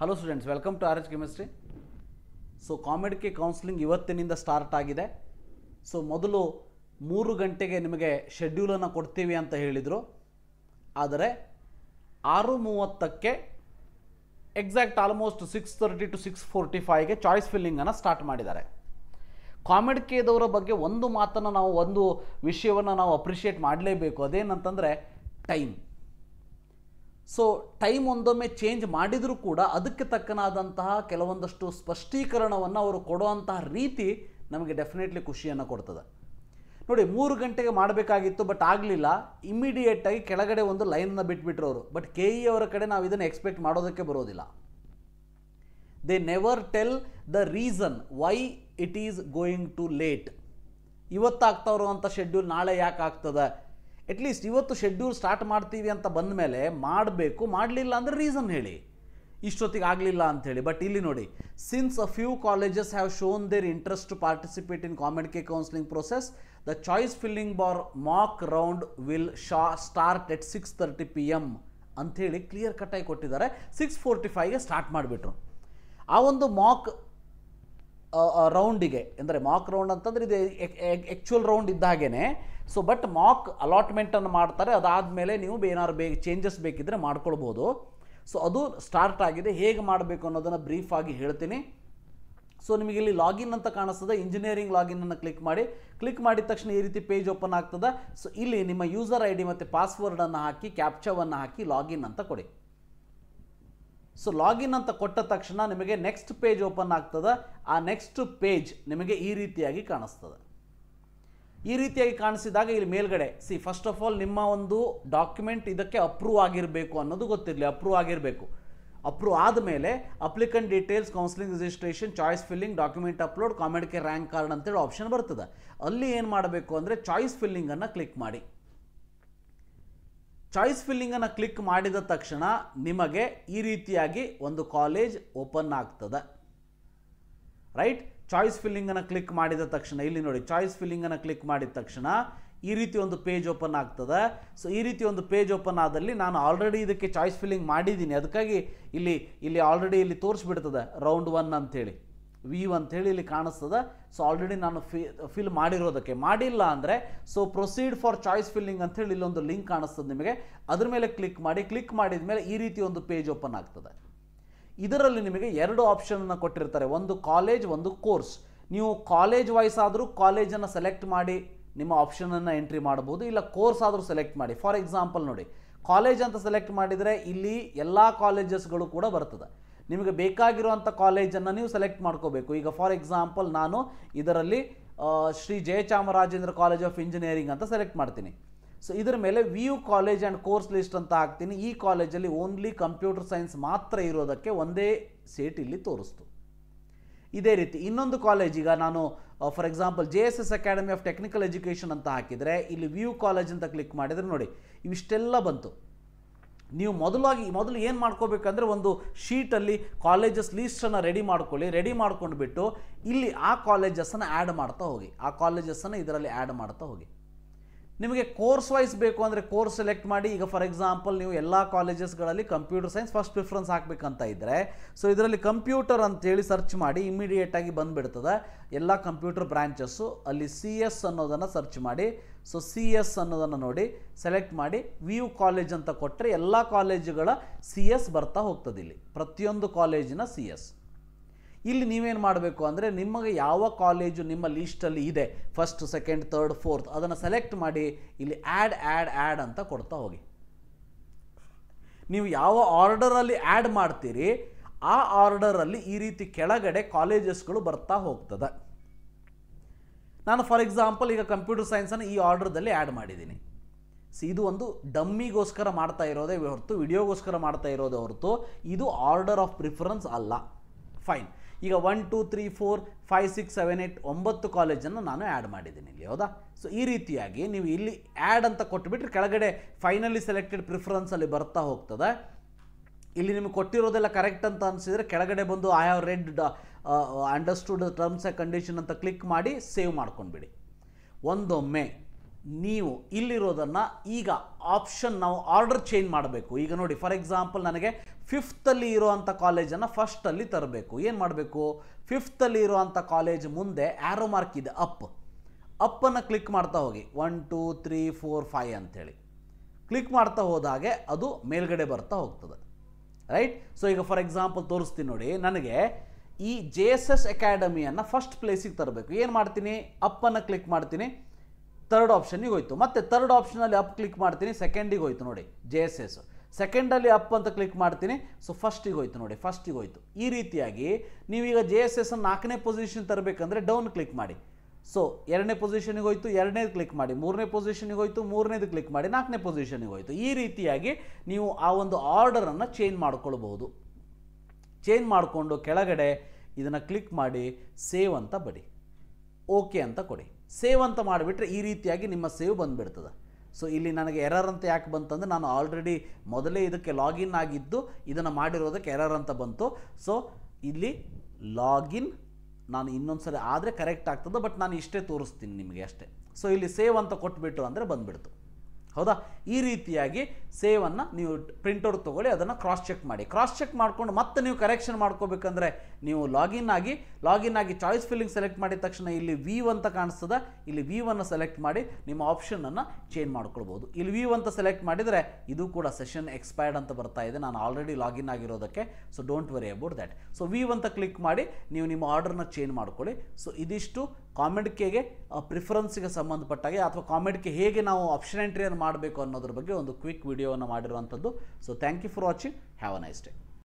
Hello students, welcome to R H chemistry. So COMEDK counselling ಇವತ್ತಿನಿಂದ start ಆಗಿದೆ. So ಮೊದಲು 3 ಗಂಟೆಗೆ ನಿಮಗೆ ಶೆಡ್ಯೂಲನ್ನು ಕೊಡ್ತೀವಿ ಅಂತ ಹೇಳಿದರು. ಆದರೆ 6:30ಕ್ಕೆ ಎಕ್ಸಾಕ್ಟ್ ಆಲ್ಮೋಸ್ಟ್ 6:30 to 6:45ಗೆ ಚಾಯ್ಸ್ ಫಿಲ್ಲಿಂಗನ್ನು ಸ್ಟಾರ್ಟ್ ಮಾಡಿದ್ದಾರೆ. ಕಾಮೆಡಿಕೆದವರ ಬಗ್ಗೆ ಒಂದು ಮಾತನ್ನು ನಾವು ಒಂದು ವಿಷಯವನ್ನು ನಾವು ಅಪ್ರಿಷಿಯೇಟ್ ಮಾಡಲೇಬೇಕು. ಅದೇನಂತಂದರೆ ಟೈಮ್. ಸೊ ಟೈಮ್ ಒಂದೊಮ್ಮೆ ಚೇಂಜ್ ಮಾಡಿದರೂ ಕೂಡ ಅದಕ್ಕೆ ತಕ್ಕನಾದಂತಹ ಕೆಲವೊಂದಷ್ಟು ಸ್ಪಷ್ಟೀಕರಣವನ್ನು ಅವರು ಕೊಡುವಂತಹ ರೀತಿ ನಮಗೆ ಡೆಫಿನೆಟ್ಲಿ ಖುಷಿಯನ್ನು ಕೊಡ್ತದೆ. ನೋಡಿ, 3 ಗಂಟೆಗೆ ಮಾಡಬೇಕಾಗಿತ್ತು, ಬಟ್ ಆಗಲಿಲ್ಲ. ಇಮಿಡಿಯೇಟಾಗಿ ಕೆಳಗಡೆ ಒಂದು ಲೈನನ್ನು ಬಿಟ್ಬಿಟ್ರು ಅವರು. ಬಟ್ ಕೆ ಇ ಅವರ ಕಡೆ ನಾವು ಇದನ್ನು ಎಕ್ಸ್ಪೆಕ್ಟ್ ಮಾಡೋದಕ್ಕೆ ಬರೋದಿಲ್ಲ. They never tell the reason why it is going to late. ಇವತ್ತಾಗ್ತಾ ಇರುವಂಥ ಶೆಡ್ಯೂಲ್ ನಾಳೆ ಯಾಕೆ ಆಗ್ತದೆ, ಅಟ್ಲೀಸ್ಟ್ ಇವತ್ತು ಶೆಡ್ಯೂಲ್ ಸ್ಟಾರ್ಟ್ ಮಾಡ್ತೀವಿ ಅಂತ ಬಂದ ಮೇಲೆ ಮಾಡಬೇಕು. ಮಾಡಲಿಲ್ಲ ಅಂದರೆ ರೀಸನ್ ಹೇಳಿ, ಇಷ್ಟೊತ್ತಿಗೆ ಆಗಲಿಲ್ಲ ಅಂಥೇಳಿ. ಬಟ್ ಇಲ್ಲಿ ನೋಡಿ, since a few colleges have shown their interest to participate in COMEDK counselling process, the choice filling for mock round will start at 6:30 PM ಅಂಥೇಳಿ ಕ್ಲಿಯರ್ ಕಟ್ಟಾಗಿ ಕೊಟ್ಟಿದ್ದಾರೆ. 6:45ಗೆ ಸ್ಟಾರ್ಟ್ ಮಾಡಿಬಿಟ್ರು. ಆ ಒಂದು ಮಾಕ್ ರೌಂಡಿಗೆ, ಅಂದರೆ ಮಾಕ್ ರೌಂಡ್ ಅಂತಂದರೆ ಇದು ಆ್ಯಕ್ಚುಯಲ್ ರೌಂಡ್ ಇದ್ದ ಹಾಗೇ. ಸೊ ಬಟ್ ಮಾಕ್ ಅಲಾಟ್ಮೆಂಟನ್ನು ಮಾಡ್ತಾರೆ. ಅದಾದಮೇಲೆ ನೀವು ಏನಾದ್ರು ಚೇಂಜಸ್ ಬೇಕಿದ್ದರೆ ಮಾಡ್ಕೊಳ್ಬೋದು. ಸೊ ಅದು ಸ್ಟಾರ್ಟ್ ಆಗಿದೆ. ಹೇಗೆ ಮಾಡಬೇಕು ಅನ್ನೋದನ್ನು ಬ್ರೀಫಾಗಿ ಹೇಳ್ತೀನಿ. ಸೊ ನಿಮಗೆ ಇಲ್ಲಿ ಲಾಗಿನ್ ಅಂತ ಕಾಣಿಸ್ತದೆ. ಇಂಜಿನಿಯರಿಂಗ್ ಲಾಗಿನನ್ನು ಕ್ಲಿಕ್ ಮಾಡಿ. ಕ್ಲಿಕ್ ಮಾಡಿದ ತಕ್ಷಣ ಈ ರೀತಿ ಪೇಜ್ ಓಪನ್ ಆಗ್ತದೆ. ಸೊ ಇಲ್ಲಿ ನಿಮ್ಮ ಯೂಸರ್ ಐ ಡಿ ಮತ್ತು ಪಾಸ್ವರ್ಡನ್ನು ಹಾಕಿ ಕ್ಯಾಪ್ಚಾವನ್ನು ಹಾಕಿ ಲಾಗಿನ್ ಅಂತ ಕೊಡಿ. ಸೊ ಲಾಗಿನ್ ಅಂತ ಕೊಟ್ಟ ತಕ್ಷಣ ನಿಮಗೆ ನೆಕ್ಸ್ಟ್ ಪೇಜ್ ಓಪನ್ ಆಗ್ತದೆ. ಆ ನೆಕ್ಸ್ಟ್ ಪೇಜ್ ನಿಮಗೆ ಈ ರೀತಿಯಾಗಿ ಕಾಣಿಸ್ತದೆ. ಈ ರೀತಿಯಾಗಿ ಕಾಣಿಸಿದಾಗ ಇಲ್ಲಿ ಮೇಲ್ಗಡೆ ಫಸ್ಟ್ ಆಫ್ ಆಲ್ ನಿಮ್ಮ ಒಂದು ಡಾಕ್ಯುಮೆಂಟ್ ಇದಕ್ಕೆ ಅಪ್ರೂವ್ ಆಗಿರಬೇಕು ಅನ್ನೋದು ಗೊತ್ತಿರಲಿ. ಅಪ್ರೂವ್ ಆಗಿರಬೇಕು. ಅಪ್ರೂವ್ ಆದಮೇಲೆ applicant details, counselling registration, choice filling, document upload, COMEDK rank card ಅಂತೇಳಿ ಆಪ್ಷನ್ ಬರ್ತದೆ. ಅಲ್ಲಿ ಏನು ಮಾಡಬೇಕು ಅಂದರೆ ಚಾಯ್ಸ್ ಫಿಲ್ಲಿಂಗನ್ನು ಕ್ಲಿಕ್ ಮಾಡಿ. ಚಾಯ್ಸ್ ಫಿಲ್ಲಿಂಗನ್ನು ಕ್ಲಿಕ್ ಮಾಡಿದ ತಕ್ಷಣ ನಿಮಗೆ ಈ ರೀತಿಯಾಗಿ ಒಂದು ಕಾಲೇಜ್ ಓಪನ್ ಆಗ್ತದೆ. ರೈಟ್, ಚಾಯ್ಸ್ ಫಿಲ್ಲಿಂಗನ್ನು ಕ್ಲಿಕ್ ಮಾಡಿದ ತಕ್ಷಣ ಇಲ್ಲಿ ನೋಡಿ, ಚಾಯ್ಸ್ ಫಿಲ್ಲಿಂಗನ್ನು ಕ್ಲಿಕ್ ಮಾಡಿದ ತಕ್ಷಣ ಈ ರೀತಿ ಒಂದು ಪೇಜ್ ಓಪನ್ ಆಗ್ತದೆ. ಸೊ ಈ ರೀತಿ ಒಂದು ಪೇಜ್ ಓಪನ್ ಆದಲ್ಲಿ ನಾನು ಆಲ್ರೆಡಿ ಇದಕ್ಕೆ ಚಾಯ್ಸ್ ಫಿಲ್ಲಿಂಗ್ ಮಾಡಿದ್ದೀನಿ. ಅದಕ್ಕಾಗಿ ಇಲ್ಲಿ ಆಲ್ರೆಡಿ ಇಲ್ಲಿ ತೋರಿಸ್ಬಿಡ್ತದೆ ರೌಂಡ್ 1 ಅಂಥೇಳಿ, V1 ಅಂಥೇಳಿ ಇಲ್ಲಿ ಕಾಣಿಸ್ತದೆ. ಸೊ ಆಲ್ರೆಡಿ ನಾನು ಫಿಲ್ ಮಾಡಿರೋದಕ್ಕೆ. ಮಾಡಿಲ್ಲ ಅಂದರೆ so proceed for choice filling ಅಂಥೇಳಿ ಇಲ್ಲೊಂದು ಲಿಂಕ್ ಕಾಣಿಸ್ತದೆ ನಿಮಗೆ. ಅದ್ರ ಮೇಲೆ ಕ್ಲಿಕ್ ಮಾಡಿ. ಕ್ಲಿಕ್ ಮಾಡಿದ ಮೇಲೆ ಈ ರೀತಿ ಒಂದು ಪೇಜ್ ಓಪನ್ ಆಗ್ತದೆ. ಇದರಲ್ಲಿ ನಿಮಗೆ 2 ಆಪ್ಷನನ್ನು ಕೊಟ್ಟಿರ್ತಾರೆ, ಒಂದು ಕಾಲೇಜ್, ಒಂದು ಕೋರ್ಸ್. ನೀವು ಕಾಲೇಜ್ ವೈಸ್ ಆದರೂ ಕಾಲೇಜನ್ನು ಸೆಲೆಕ್ಟ್ ಮಾಡಿ ನಿಮ್ಮ ಆಪ್ಷನನ್ನು ಎಂಟ್ರಿ ಮಾಡ್ಬೋದು, ಇಲ್ಲ ಕೋರ್ಸ್ ಆದರೂ ಸೆಲೆಕ್ಟ್ ಮಾಡಿ. ಫಾರ್ ಎಕ್ಸಾಂಪಲ್ ನೋಡಿ, ಕಾಲೇಜ್ ಅಂತ ಸೆಲೆಕ್ಟ್ ಮಾಡಿದರೆ ಇಲ್ಲಿ ಎಲ್ಲ ಕಾಲೇಜಸ್ಗಳು ಕೂಡ ಬರ್ತದೆ. ನಿಮಗೆ ಬೇಕಾಗಿರುವಂಥ ಕಾಲೇಜನ್ನು ನೀವು ಸೆಲೆಕ್ಟ್ ಮಾಡ್ಕೋಬೇಕು. ಈಗ ಫಾರ್ ಎಕ್ಸಾಂಪಲ್ ನಾನು ಇದರಲ್ಲಿ Shri Jayachamarajendra college of engineering ಅಂತ ಸೆಲೆಕ್ಟ್ ಮಾಡ್ತೀನಿ. ಸೊ ಇದರ ಮೇಲೆ view college and course list ಅಂತ ಹಾಕ್ತೀನಿ. ಈ ಕಾಲೇಜಲ್ಲಿ ಓನ್ಲಿ ಕಂಪ್ಯೂಟರ್ ಸೈನ್ಸ್ ಮಾತ್ರ ಇರೋದಕ್ಕೆ ಒಂದೇ ಸೀಟ್ ಇಲ್ಲಿ ತೋರಿಸ್ತು. ಇದೇ ರೀತಿ ಇನ್ನೊಂದು ಕಾಲೇಜ್, ಈಗ ನಾನು for example JSS academy of technical education ಅಂತ ಹಾಕಿದರೆ ಇಲ್ಲಿ ವ್ಯೂ ಕಾಲೇಜ್ ಅಂತ ಕ್ಲಿಕ್ ಮಾಡಿದರೆ ನೋಡಿ ಇವಿಷ್ಟೆಲ್ಲ ಬಂತು. ನೀವು ಮೊದಲು ಏನು ಮಾಡ್ಕೋಬೇಕಂದ್ರೆ ಒಂದು ಶೀಟಲ್ಲಿ ಕಾಲೇಜಸ್ ಲೀಸ್ಟನ್ನು ರೆಡಿ ಮಾಡ್ಕೊಳ್ಳಿ. ರೆಡಿ ಮಾಡ್ಕೊಂಡ್ಬಿಟ್ಟು ಇಲ್ಲಿ ಆ ಕಾಲೇಜಸ್ಸನ್ನು ಆ್ಯಡ್ ಮಾಡ್ತಾ ಹೋಗಿ. ಆ ಕಾಲೇಜಸ್ಸನ್ನು ಇದರಲ್ಲಿ ಆ್ಯಡ್ ಮಾಡ್ತಾ ಹೋಗಿ. ನಿಮಗೆ ಕೋರ್ಸ್ ವೈಸ್ ಬೇಕು ಅಂದರೆ ಕೋರ್ಸ್ ಸೆಲೆಕ್ಟ್ ಮಾಡಿ. ಈಗ ಫಾರ್ ಎಕ್ಸಾಂಪಲ್ ನೀವು ಎಲ್ಲ ಕಾಲೇಜಸ್ಗಳಲ್ಲಿ ಕಂಪ್ಯೂಟರ್ ಸೈನ್ಸ್ ಫಸ್ಟ್ ಪ್ರಿಫರೆನ್ಸ್ ಹಾಕಬೇಕಂತ ಇದ್ದರೆ ಸೊ ಇದರಲ್ಲಿ ಕಂಪ್ಯೂಟರ್ ಅಂತೇಳಿ ಸರ್ಚ್ ಮಾಡಿ ಇಮಿಡಿಯೇಟಾಗಿ ಬಂದುಬಿಡ್ತದೆ ಎಲ್ಲ ಕಂಪ್ಯೂಟರ್ ಬ್ರ್ಯಾಂಚಸ್ಸು. ಅಲ್ಲಿ CS ಅನ್ನೋದನ್ನು ಸರ್ಚ್ ಮಾಡಿ. ಸೊ CS ಅನ್ನೋದನ್ನು ನೋಡಿ ಸೆಲೆಕ್ಟ್ ಮಾಡಿ ವ್ಯೂ ಕಾಲೇಜ್ ಅಂತ ಕೊಟ್ಟರೆ ಎಲ್ಲ ಕಾಲೇಜುಗಳ CS ಬರ್ತಾ ಹೋಗ್ತದೆ. ಇಲ್ಲಿ ಪ್ರತಿಯೊಂದು ಕಾಲೇಜಿನ CS. ಇಲ್ಲಿ ನೀವೇನು ಮಾಡಬೇಕು ಅಂದರೆ ನಿಮಗೆ ಯಾವ ಕಾಲೇಜು ನಿಮ್ಮ ಲೀಸ್ಟಲ್ಲಿ ಇದೆ, ಫಸ್ಟ್, ಸೆಕೆಂಡ್, ಥರ್ಡ್, ಫೋರ್ತ್, ಅದನ್ನು ಸೆಲೆಕ್ಟ್ ಮಾಡಿ ಇಲ್ಲಿ ಆ್ಯಡ್ ಅಂತ ಕೊಡ್ತಾ ಹೋಗಿ. ನೀವು ಯಾವ ಆರ್ಡರಲ್ಲಿ ಆ್ಯಡ್ ಮಾಡ್ತೀರಿ ಆ ಆರ್ಡರಲ್ಲಿ ಈ ರೀತಿ ಕೆಳಗಡೆ ಕಾಲೇಜಸ್ಗಳು ಬರ್ತಾ ಹೋಗ್ತದೆ. ನಾನು ಫಾರ್ ಎಕ್ಸಾಂಪಲ್ ಈಗ ಕಂಪ್ಯೂಟರ್ ಸೈನ್ಸನ್ನು ಈ ಆರ್ಡರ್ದಲ್ಲಿ ಆ್ಯಡ್ ಮಾಡಿದ್ದೀನಿ. ಇದು ಒಂದು ಡಮ್ಮಿಗೋಸ್ಕರ ಮಾಡ್ತಾ ಇರೋದೇ ಹೊರತು, ವಿಡಿಯೋಗೋಸ್ಕರ ಮಾಡ್ತಾ ಇರೋದೇ ಹೊರತು ಇದು ಆರ್ಡರ್ ಆಫ್ ಪ್ರಿಫರೆನ್ಸ್ ಅಲ್ಲ. ಫೈನ್. ಈಗ 1 2 3 4 5 6 7 8 9 ಕಾಲೇಜನ್ನು ನಾನು ಆ್ಯಡ್ ಮಾಡಿದ್ದೀನಿ ಇಲ್ಲಿ, ಹೌದಾ? ಸೊ ಈ ರೀತಿಯಾಗಿ ನೀವು ಇಲ್ಲಿ ಆ್ಯಡ್ ಅಂತ ಕೊಟ್ಟುಬಿಟ್ರೆ ಕೆಳಗಡೆ ಫೈನಲಿ ಸೆಲೆಕ್ಟೆಡ್ ಪ್ರಿಫರೆನ್ಸಲ್ಲಿ ಬರ್ತಾ ಹೋಗ್ತದೆ. ಇಲ್ಲಿ ನಿಮಗೆ ಕೊಟ್ಟಿರೋದೆಲ್ಲ ಕರೆಕ್ಟ್ ಅಂತ ಅನಿಸಿದರೆ ಕೆಳಗಡೆ ಬಂದು I have read understood terms and condition ಅಂತ ಕ್ಲಿಕ್ ಮಾಡಿ ಸೇವ್ ಮಾಡ್ಕೊಂಡ್ಬಿಡಿ. ಒಂದೊಮ್ಮೆ ನೀವು ಇಲ್ಲಿರೋದನ್ನು ಈಗ ಆಪ್ಷನ್ ನಾವು ಆರ್ಡರ್ ಚೇಂಜ್ ಮಾಡಬೇಕು. ಈಗ ನೋಡಿ ಫಾರ್ ಎಕ್ಸಾಂಪಲ್ ನನಗೆ 5th ಅಲ್ಲಿ ಇರೋವಂಥ ಕಾಲೇಜನ್ನು ಫಸ್ಟಲ್ಲಿ ತರಬೇಕು. ಏನು ಮಾಡಬೇಕು, 5th ಅಲ್ಲಿ ಇರೋವಂಥ ಕಾಲೇಜ್ ಮುಂದೆ ಆ್ಯರೋ ಮಾರ್ಕ್ ಇದೆ ಅಪ್ಪನ್ನು ಕ್ಲಿಕ್ ಮಾಡ್ತಾ ಹೋಗಿ 1 2 3 4 5 ಅಂಥೇಳಿ ಕ್ಲಿಕ್ ಮಾಡ್ತಾ ಹೋದಾಗೆ ಅದು ಮೇಲ್ಗಡೆ ಬರ್ತಾ ಹೋಗ್ತದೆ, ರೈಟ್. ಸೊ ಈಗ ಫಾರ್ ಎಕ್ಸಾಂಪಲ್ ತೋರಿಸ್ತೀನಿ ನೋಡಿ, ನನಗೆ ಈ JSS ಅಕಾಡೆಮಿಯನ್ನು ಫಸ್ಟ್ ಪ್ಲೇಸಿಗೆ ತರಬೇಕು. ಏನು ಮಾಡ್ತೀನಿ, ಅಪ್ಪನ್ನು ಕ್ಲಿಕ್ ಮಾಡ್ತೀನಿ, 3rd ಆಪ್ಷನಿಗೆ ಹೋಯ್ತು. ಮತ್ತೆ 3rd ಆಪ್ಷನಲ್ಲಿ ಅಪ್ ಕ್ಲಿಕ್ ಮಾಡ್ತೀನಿ, 2nd ಹೋಯ್ತು ನೋಡಿ JSS. 2nd ಅಲ್ಲಿ ಅಪ್ ಅಂತ ಕ್ಲಿಕ್ ಮಾಡ್ತೀನಿ, ಸೊ ಫಸ್ಟಿಗೆ ಹೋಯ್ತು ನೋಡಿ, ಫಸ್ಟಿಗೆ ಹೋಯ್ತು. ಈ ರೀತಿಯಾಗಿ ನೀವೀಗ JSS 4ನೇ ಪೊಸಿಷನ್ ತರಬೇಕಂದ್ರೆ ಡೌನ್ ಕ್ಲಿಕ್ ಮಾಡಿ, ಸೊ 2ನೇ ಪೊಸಿಷನಿಗೆ ಹೋಯ್ತು, 2ನೇದು ಕ್ಲಿಕ್ ಮಾಡಿ, 3ನೇ ಪೊಸಿಷನಿಗೆ ಹೋಯ್ತು, 3ನೇದು ಕ್ಲಿಕ್ ಮಾಡಿ, 4ನೇ ಪೊಸಿಷನಿಗೆ ಹೋಯ್ತು. ಈ ರೀತಿಯಾಗಿ ನೀವು ಆ ಒಂದು ಆರ್ಡರನ್ನು ಚೇಂಜ್ ಮಾಡ್ಕೊಳ್ಬಹುದು. ಚೇಂಜ್ ಮಾಡಿಕೊಂಡು ಕೆಳಗಡೆ ಇದನ್ನು ಕ್ಲಿಕ್ ಮಾಡಿ ಸೇವ್ ಅಂತ ಬಡಿ, ಓಕೆ ಅಂತ ಕೊಡಿ. ಸೇವ್ ಅಂತ ಮಾಡಿಬಿಟ್ರೆ ಈ ರೀತಿಯಾಗಿ ನಿಮ್ಮ ಸೇವ್ ಬಂದುಬಿಡ್ತದೆ. ಸೊ ಇಲ್ಲಿ ನನಗೆ ಎರರ್ ಅಂತ ಯಾಕೆ ಬಂತಂದರೆ ನಾನು ಆಲ್ರೆಡಿ ಮೊದಲೇ ಇದಕ್ಕೆ ಲಾಗಿನ್ ಆಗಿದ್ದು ಇದನ್ನು ಮಾಡಿರೋದಕ್ಕೆ ಎರರ್ ಅಂತ ಬಂತು. ಸೊ ಇಲ್ಲಿ ಲಾಗಿನ್ ನಾನು ಇನ್ನೊಂದು ಸಲ ಆದರೆ ಕರೆಕ್ಟ್ ಆಗ್ತದೆ, ಬಟ್ ನಾನು ಇಷ್ಟೇ ತೋರಿಸ್ತೀನಿ ನಿಮಗೆ ಅಷ್ಟೇ. ಸೊ ಇಲ್ಲಿ ಸೇವ್ ಅಂತ ಕೊಟ್ಬಿಟ್ಟು ಅಂದರೆ ಬಂದುಬಿಡ್ತು, ಹೌದಾ. ಈ ರೀತಿಯಾಗಿ ಸೇವನ್ನು ನೀವು ಪ್ರಿಂಟೌಟ್ ತೊಗೊಳ್ಳಿ, ಅದನ್ನು ಕ್ರಾಸ್ ಚೆಕ್ ಮಾಡಿ. ಕ್ರಾಸ್ ಚೆಕ್ ಮಾಡಿಕೊಂಡು ಮತ್ತೆ ನೀವು ಕರೆಕ್ಷನ್ ಮಾಡ್ಕೋಬೇಕಂದ್ರೆ ನೀವು ಲಾಗಿನ್ ಆಗಿ ಚಾಯ್ಸ್ ಫಿಲ್ಲಿಂಗ್ ಸೆಲೆಕ್ಟ್ ಮಾಡಿದ ತಕ್ಷಣ ಇಲ್ಲಿ ವ್ಯೂ ಅಂತ ಕಾಣಿಸ್ತದೆ, ಇಲ್ಲಿ ವ್ಯೂ ಅನ್ನು ಸೆಲೆಕ್ಟ್ ಮಾಡಿ ನಿಮ್ಮ ಆಪ್ಷನನ್ನು ಚೇಂಜ್ ಮಾಡ್ಕೊಳ್ಬೋದು. ಇಲ್ಲಿ ವ್ಯೂ ಅಂತ ಸೆಲೆಕ್ಟ್ ಮಾಡಿದರೆ ಇದು ಕೂಡ ಸೆಷನ್ ಎಕ್ಸ್ಪೈರ್ಡ್ ಅಂತ ಬರ್ತಾ ಇದೆ, ನಾನು ಆಲ್ರೆಡಿ ಲಾಗಿನ್ ಆಗಿರೋದಕ್ಕೆ. So don't worry about that. So view ಅಂತ ಕ್ಲಿಕ್ ಮಾಡಿ ನೀವು ನಿಮ್ಮ ಆರ್ಡರ್ನ ಚೇಂಜ್ ಮಾಡ್ಕೊಳ್ಳಿ. ಸೊ ಇದಿಷ್ಟು ಕಾಮೆಂಟ್ ಕೆಗೆ ಪ್ರಿಫರೆನ್ಸ್ಗೆ ಸಂಬಂಧಪಟ್ಟಾಗೆ ಅಥವಾ ಕಾಮೆಂಟ್ ಕೆ ಹೇಗೆ ನಾವು ಆಪ್ಷನ್ ಎಂಟ್ರಿಯನ್ನು ಮಾಡಬೇಕು ಅನ್ನೋದ್ರ ಬಗ್ಗೆ ಒಂದು ಕ್ವಿಕ್ ವಿಡಿಯೋವನ್ನು ಮಾಡಿರುವಂಥದ್ದು. So thank you for watching, have a nice day.